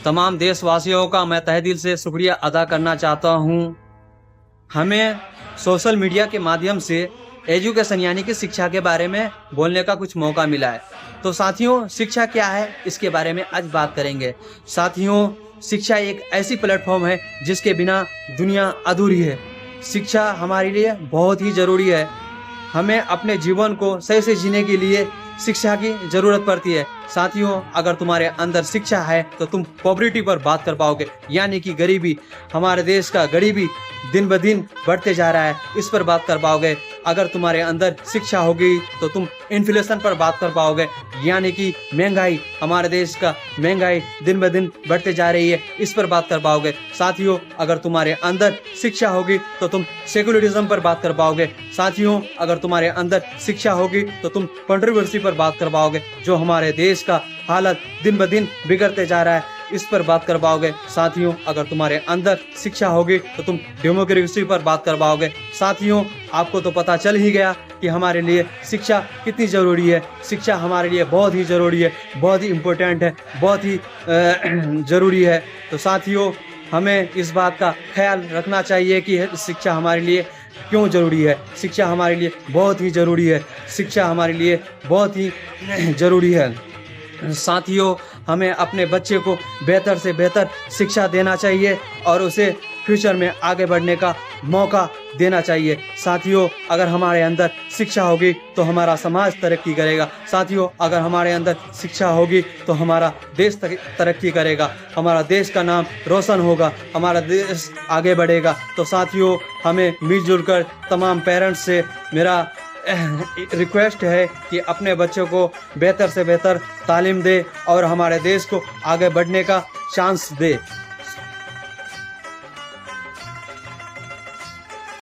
तमाम देशवासियों का मैं तहे दिल से शुक्रिया अदा करना चाहता हूँ। हमें सोशल मीडिया के माध्यम से एजुकेशन यानी कि शिक्षा के बारे में बोलने का कुछ मौका मिला है। तो साथियों, शिक्षा क्या है इसके बारे में आज बात करेंगे। साथियों, शिक्षा एक ऐसी प्लेटफॉर्म है जिसके बिना दुनिया अधूरी है। शिक्षा हमारे लिए बहुत ही ज़रूरी है। हमें अपने जीवन को सही से जीने के लिए शिक्षा की ज़रूरत पड़ती है। साथियों, अगर तुम्हारे अंदर शिक्षा है तो तुम पॉवर्टी पर बात कर पाओगे, यानी कि गरीबी, हमारे देश का गरीबी दिन ब दिन बढ़ते जा रहा है, इस पर बात कर पाओगे। अगर तुम्हारे अंदर शिक्षा होगी तो तुम इन्फ्लेशन पर बात कर पाओगे, यानी कि महंगाई, हमारे देश का महंगाई दिन ब दिन बढ़ते जा रही है, इस पर बात कर पाओगे। साथियों, अगर तुम्हारे अंदर शिक्षा होगी तो तुम सेकुलरिज्म पर बात कर पाओगे। साथियों, अगर तुम्हारे अंदर शिक्षा होगी तो तुम कंट्रोवर्सी पर बात कर पाओगे, जो हमारे देश का हालत दिन ब दिन बिगड़ते जा रहा है, इस पर बात कर पाओगे। साथियों, अगर तुम्हारे अंदर शिक्षा होगी तो तुम डेमोक्रेसी पर बात कर पाओगे। साथियों, आपको तो पता चल ही गया कि हमारे लिए शिक्षा कितनी ज़रूरी है। शिक्षा हमारे लिए बहुत ही ज़रूरी है, बहुत ही इम्पोर्टेंट है, बहुत ही ज़रूरी है। तो साथियों, हमें इस बात का ख्याल रखना चाहिए कि शिक्षा हमारे लिए क्यों ज़रूरी है। शिक्षा हमारे लिए बहुत ही ज़रूरी है। शिक्षा हमारे लिए बहुत ही ज़रूरी है। साथियों, हमें अपने बच्चे को बेहतर से बेहतर शिक्षा देना चाहिए और उसे फ्यूचर में आगे बढ़ने का मौका देना चाहिए। साथियों, अगर हमारे अंदर शिक्षा होगी तो हमारा समाज तरक्की करेगा। साथियों, अगर हमारे अंदर शिक्षा होगी तो हमारा देश तरक्की करेगा, हमारा देश का नाम रोशन होगा, हमारा देश आगे बढ़ेगा। तो साथियों, हमें मिलजुल कर तमाम पेरेंट्स से मेरा रिक्वेस्ट है कि अपने बच्चों को बेहतर से बेहतर तालीम दे और हमारे देश को आगे बढ़ने का चांस दे।